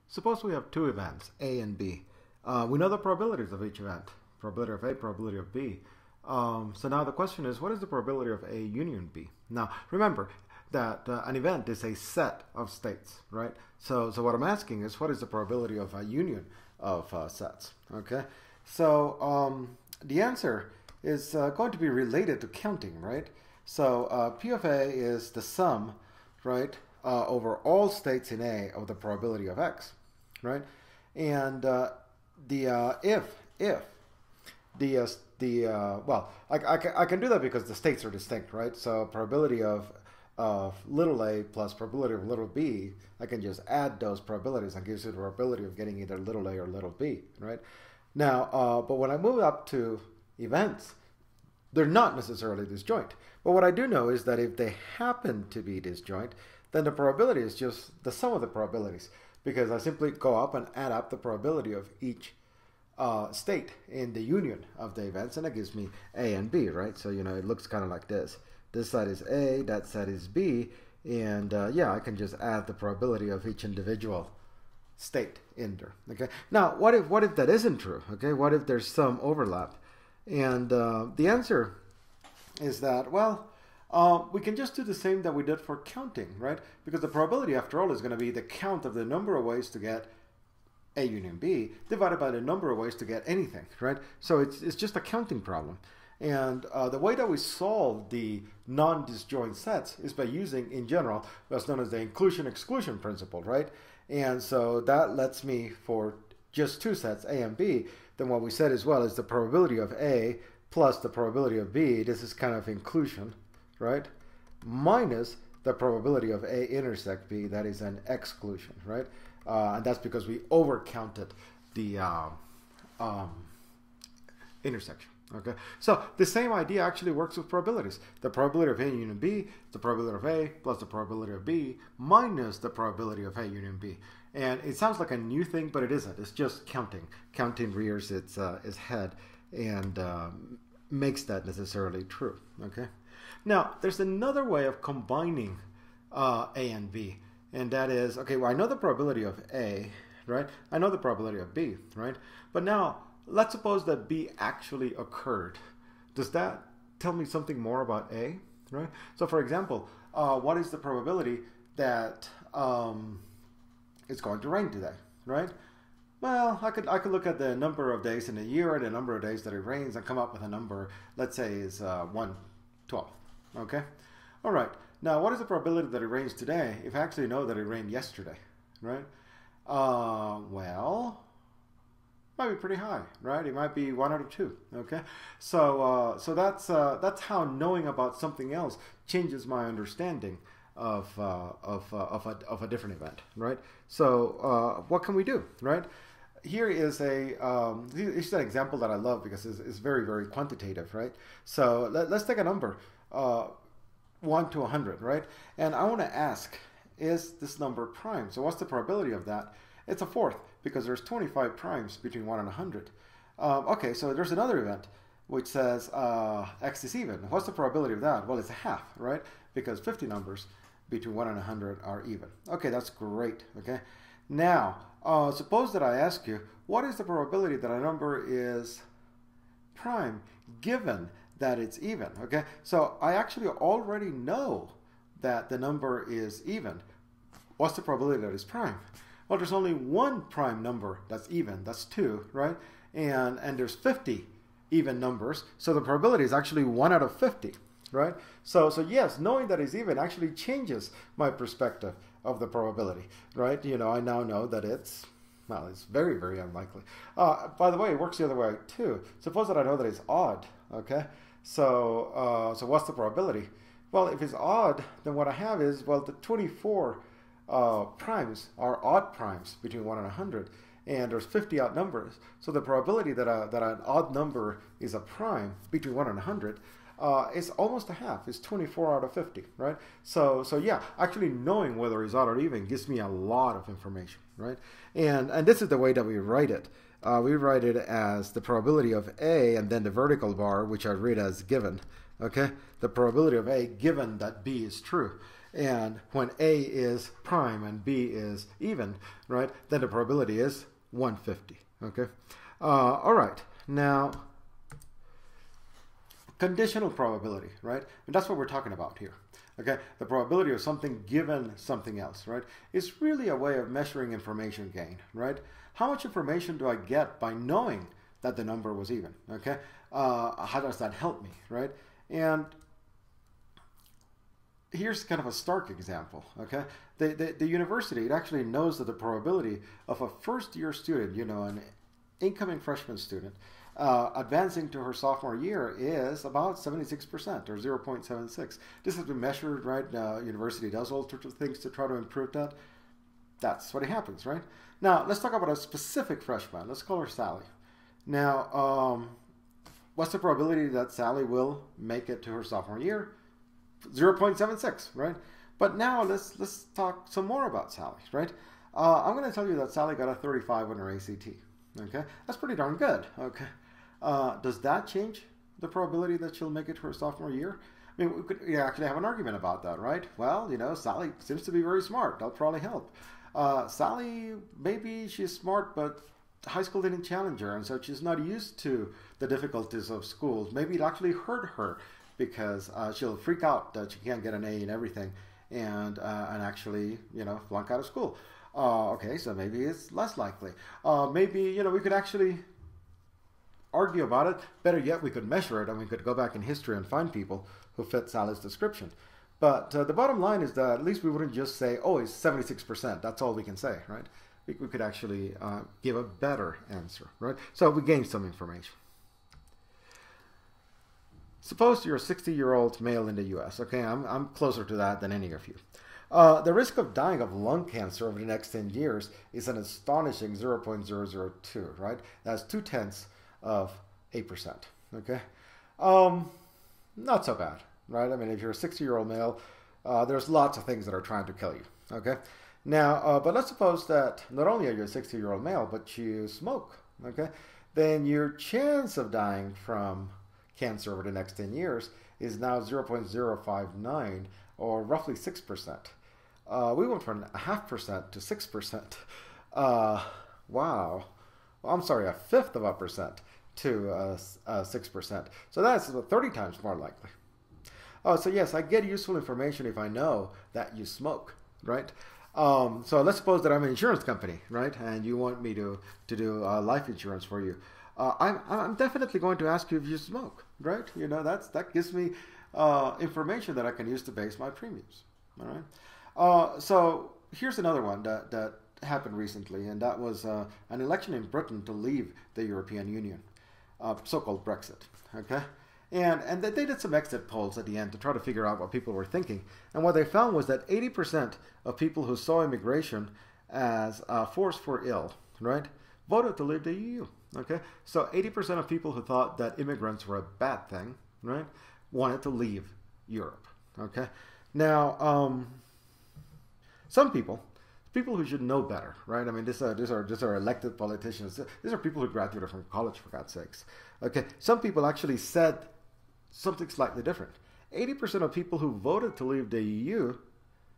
Suppose we have two events, A and B. We know the probabilities of each event. Probability of A, probability of B. So now the question is, what is the probability of A union B? Now, remember that an event is a set of states, right? So what I'm asking is, what is the probability of a union of sets, okay? So the answer is going to be related to counting, right? So P of A is the sum, right, over all states in A of the probability of X, right? And if well, I can do that because the states are distinct, right? So probability of little a plus probability of little b, I can just add those probabilities and gives you the probability of getting either little a or little b, right? Now, but when I move up to events, they're not necessarily disjoint. But what I do know is that if they happen to be disjoint, then the probability is just the sum of the probabilities, because I simply go up and add up the probability of each state in the union of the events, and it gives me A and B, right? So, you know, it looks kind of like this. This side is A, that side is B, and yeah, I can just add the probability of each individual state in there, okay? Now, what if that isn't true, okay? What if there's some overlap? And the answer is that, well, we can just do the same that we did for counting, right? Because the probability, after all, is going to be the count of the number of ways to get A union B divided by the number of ways to get anything, right? So it's just a counting problem. And the way that we solve the non-disjoint sets is by using, in general, what's known as the inclusion-exclusion principle, right? And so that lets me, for just two sets, A and B, then what we said as well is the probability of A plus the probability of B, this is kind of inclusion, right? Minus the probability of A intersect B, that is an exclusion, right? And that's because we overcounted the intersection. Okay, so the same idea actually works with probabilities. The probability of A union B, the probability of A plus the probability of B minus the probability of A union B. And it sounds like a new thing, but it isn't. It's just counting. Counting rears its head and makes that necessarily true. Okay. Now, there's another way of combining A and B, and that is, okay, well, I know the probability of A, right? I know the probability of B, right? But now, let's suppose that B actually occurred. Does that tell me something more about A, right? So, for example, what is the probability that it's going to rain today, right? Well, I could look at the number of days in a year and the number of days that it rains and come up with a number, let's say is 1/12, okay? All right, now what is the probability that it rains today if I actually know that it rained yesterday, right? Well, might be pretty high, right? It might be 1 out of 2. Okay, so that's how knowing about something else changes my understanding of a different event, right? So what can we do, right? Here is here's an example that I love because it's very, very quantitative, right? So let's take a number, 1 to 100, right? And I want to ask, is this number prime? So what's the probability of that? It's a fourth, because there's 25 primes between 1 and 100. Okay, so there's another event which says X is even. What's the probability of that? Well, it's a half, right? Because 50 numbers between 1 and 100 are even. Okay, that's great, okay? Now, suppose that I ask you, what is the probability that a number is prime given that it's even, okay? So I actually already know that the number is even. What's the probability that it's prime? Well, there's only one prime number that's even, that's 2, right? And there's 50 even numbers, so the probability is actually 1 out of 50, right? So yes, knowing that it's even actually changes my perspective of the probability, right? You know, I now know that it's, well, it's very, very unlikely. By the way, it works the other way too. Suppose that I know that it's odd, okay? So what's the probability? Well, if it's odd, then what I have is, well, the 24 primes are odd primes between 1 and 100, and there's 50 odd numbers. So the probability that an odd number is a prime between 1 and 100 is almost a half. It's 24 out of 50, right? So yeah, actually knowing whether it's odd or even gives me a lot of information, right? And this is the way that we write it. We write it as the probability of A and then the vertical bar, which I read as given, okay? The probability of A given that B is true. And when A is prime and B is even, right, then the probability is 150. Okay. All right. Now, conditional probability, right? And that's what we're talking about here. Okay, the probability of something given something else, right? It's really a way of measuring information gain, right? How much information do I get by knowing that the number was even, okay? How does that help me, right? And here's kind of a stark example, okay? The university, it actually knows that the probability of a first-year student, you know, an incoming freshman student, advancing to her sophomore year is about 76% or 0.76. This has been measured, right? University does all sorts of things to try to improve that. That's what happens, right? Now, let's talk about a specific freshman. Let's call her Sally. Now, what's the probability that Sally will make it to her sophomore year? 0.76, right? But now let's talk some more about Sally, right? I'm going to tell you that Sally got a 35 on her ACT. Okay, that's pretty darn good. Okay. Does that change the probability that she'll make it to her sophomore year? I mean, we could actually have an argument about that, right? Well, you know, Sally seems to be very smart. That'll probably help. Sally, maybe she's smart, but high school didn't challenge her, and so she's not used to the difficulties of schools. Maybe it actually hurt her because she'll freak out that she can't get an A in everything and actually, you know, flunk out of school. Okay, so maybe it's less likely. Maybe, you know, we could actually argue about it. Better yet, we could measure it, and we could go back in history and find people who fit Sally's description. But the bottom line is that at least we wouldn't just say, oh, it's 76%. That's all we can say, right? We could actually give a better answer, right? So we gained some information. Suppose you're a 60-year-old male in the U.S. Okay, I'm closer to that than any of you. The risk of dying of lung cancer over the next 10 years is an astonishing 0.002, right? That's 0.2%, okay? Not so bad, right? I mean, if you're a 60-year-old male, there's lots of things that are trying to kill you, okay? Now, but let's suppose that not only are you a 60-year-old male, but you smoke, okay? Then your chance of dying from cancer over the next 10 years is now 0.059, or roughly 6%. We went from 0.5% to 6%. Wow. Well, I'm sorry, 0.5% to 6%. So that's 30 times more likely. So yes, I get useful information if I know that you smoke, right? So let's suppose that I'm an insurance company, right? And you want me to do life insurance for you. I'm definitely going to ask you if you smoke, right? You know, that gives me information that I can use to base my premiums. All right. So here's another one that happened recently, and that was an election in Britain to leave the European Union, so-called Brexit. Okay. And they did some exit polls at the end to try to figure out what people were thinking. And what they found was that 80% of people who saw immigration as a force for ill, right, voted to leave the EU. Okay, so 80% of people who thought that immigrants were a bad thing, right, wanted to leave Europe. Okay, now some people who should know better, right? I mean, these are elected politicians. These are people who graduated from college, for God's sakes. Okay, some people actually said something slightly different. 80% of people who voted to leave the EU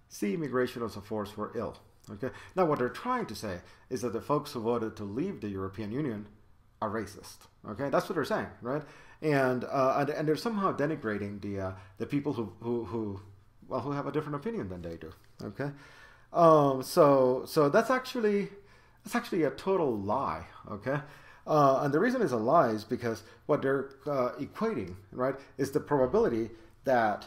see immigration as a force for ill. Okay, now what they're trying to say is that the folks who voted to leave the European Union are racist. Okay, that's what they're saying, right? And they're somehow denigrating the people who have a different opinion than they do. Okay, so that's actually a total lie. Okay, and the reason it's a lie is because what they're equating, right, is the probability that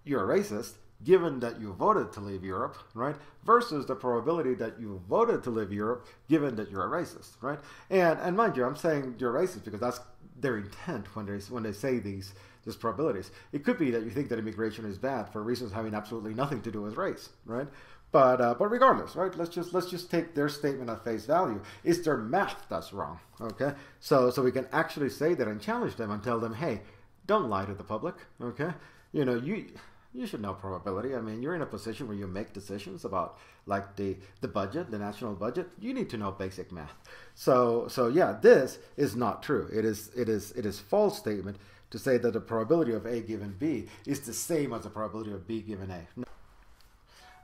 you're a racist given that you voted to leave Europe, right, versus the probability that you voted to leave Europe given that you're a racist, right? And mind you, I'm saying you're a racist because that's their intent when they say these probabilities. It could be that you think that immigration is bad for reasons having absolutely nothing to do with race, right? But regardless, right? Let's just take their statement at face value. It's their math that's wrong, okay? So we can actually say that and challenge them and tell them, hey, don't lie to the public, okay? You know, you should know probability. I mean, you're in a position where you make decisions about like the budget, the national budget. You need to know basic math. So yeah, this is not true. It is false statement to say that the probability of A given B is the same as the probability of B given A. No.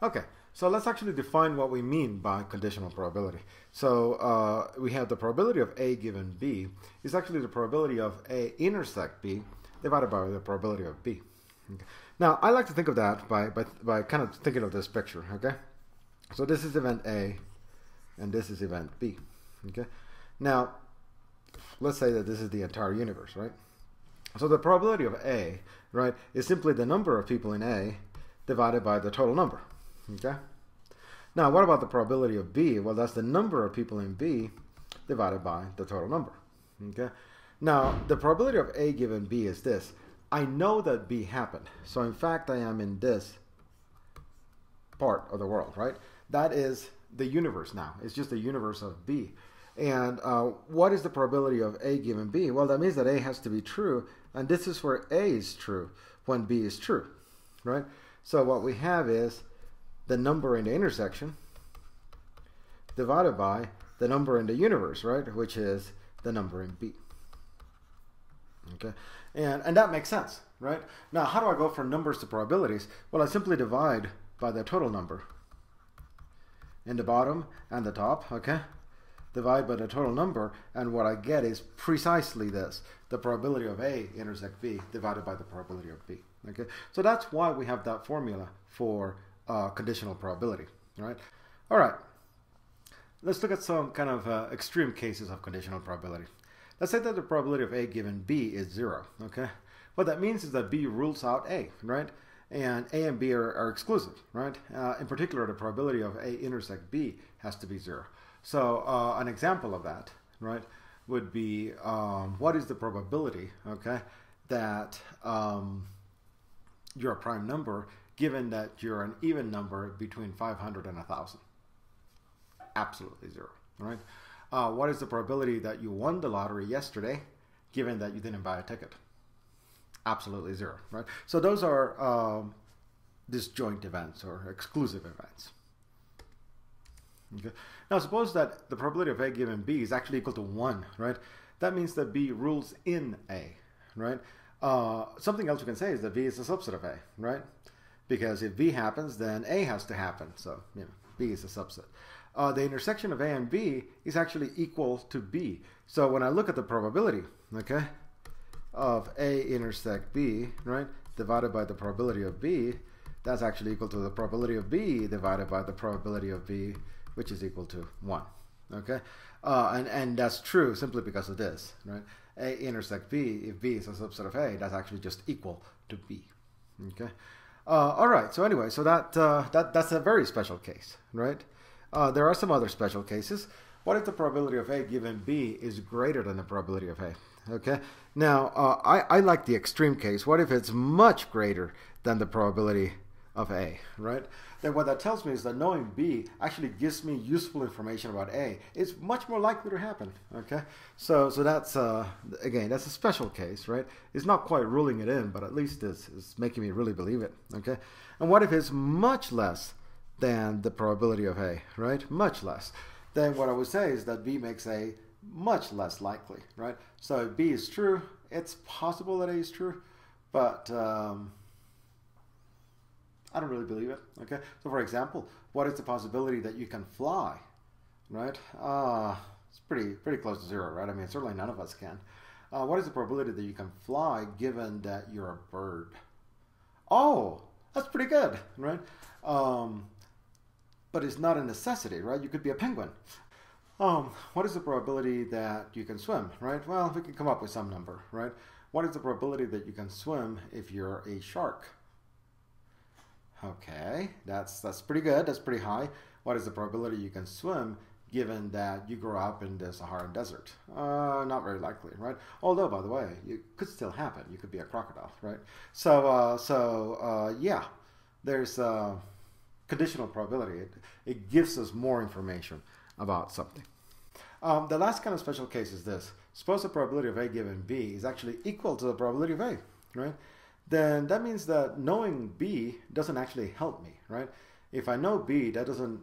Okay, so let's actually define what we mean by conditional probability. So we have the probability of A given B is actually the probability of A intersect B divided by the probability of B. Okay. Now, I like to think of that by kind of thinking of this picture, okay? So this is event A, and this is event B, okay? Now, let's say that this is the entire universe, right? So the probability of A, right, is simply the number of people in A divided by the total number, okay? Now, what about the probability of B? Well, that's the number of people in B divided by the total number, okay? Now, the probability of A given B is this. I know that B happened. So, in fact, I am in this part of the world, right? That is the universe now. It's just the universe of B. And what is the probability of A given B? Well, that means that A has to be true. And this is where A is true when B is true, right? So what we have is the number in the intersection divided by the number in the universe, right? Which is the number in B. Okay, and that makes sense, right? Now, how do I go from numbers to probabilities? Well, I simply divide by the total number in the bottom and the top, okay? Divide by the total number, and what I get is precisely this, the probability of A intersect B divided by the probability of B, okay? So that's why we have that formula for conditional probability, right? All right, let's look at some kind of extreme cases of conditional probability. Let's say that the probability of A given B is 0, okay? What that means is that B rules out A, right? And A and B are exclusive, right? In particular, the probability of A intersect B has to be 0. So an example of that, right, would be what is the probability, okay, that you're a prime number given that you're an even number between 500 and 1,000? Absolutely 0, right? What is the probability that you won the lottery yesterday, given that you didn't buy a ticket? Absolutely 0, right? So those are disjoint events or exclusive events. Okay. Now suppose that the probability of A given B is actually equal to 1, right? That means that B rules in A, right? Something else we can say is that B is a subset of A, right? Because if B happens, then A has to happen. So, you know, B is a subset. The intersection of A and B is actually equal to B. So when I look at the probability, okay, of A intersect B, right, divided by the probability of B, that's actually equal to the probability of B divided by the probability of B, which is equal to 1, okay? And that's true simply because of this, right? A intersect B, if B is a subset of A, that's actually just equal to B, okay? All right, so anyway, so that's a very special case, right? There are some other special cases. What if the probability of A given B is greater than the probability of A? Okay. Now, I like the extreme case. What if it's much greater than the probability of A, right? Then what that tells me is that knowing B actually gives me useful information about A. It's much more likely to happen, okay? So that's, again, that's a special case, right? It's not quite ruling it in, but at least it's making me really believe it, okay? And what if it's much less than the probability of A, right? Much less. Then what I would say is that B makes A much less likely, right? So if B is true, it's possible that A is true, but I don't really believe it, okay? So for example, what is the possibility that you can fly, right? It's pretty close to 0, right? I mean, certainly none of us can. What is the probability that you can fly given that you're a bird? Oh, that's pretty good, right? But it's not a necessity, right? You could be a penguin. What is the probability that you can swim, right? Well, we can come up with some number, right? What is the probability that you can swim if you're a shark? Okay, that's pretty good. That's pretty high. What is the probability you can swim given that you grow up in the Saharan desert? Not very likely, right? Although, by the way, it could still happen. You could be a crocodile, right? So yeah, there's conditional probability. It gives us more information about something. The last kind of special case is this. Suppose the probability of A given B is actually equal to the probability of A, right? Then that means that knowing B doesn't actually help me, right? If I know B, that doesn't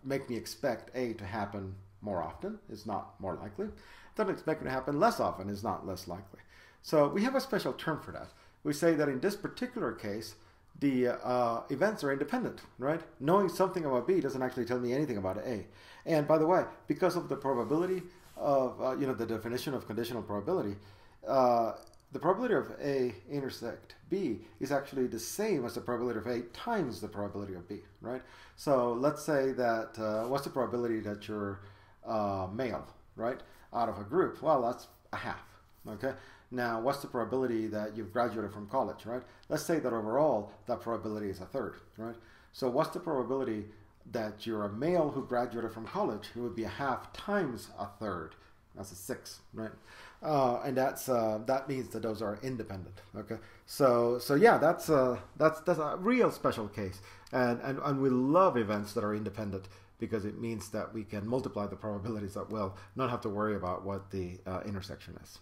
make me expect A to happen more often. It's not more likely. It doesn't expect it to happen less often. It's not less likely. So we have a special term for that. We say that in this particular case, the events are independent, right? Knowing something about B doesn't actually tell me anything about A. And by the way, because of the probability of, the definition of conditional probability, the probability of A intersect B is actually the same as the probability of A times the probability of B, right? So let's say that, what's the probability that you're male, right, out of a group? Well, that's a half, okay? Now, what's the probability that you've graduated from college, right? Let's say that overall, that probability is a third, right? So what's the probability that you're a male who graduated from college? It would be a half times a third. That's a 6, right? And that means that those are independent, okay? So yeah, that's a real special case. And we love events that are independent because it means that we can multiply the probabilities at will, not have to worry about what the intersection is.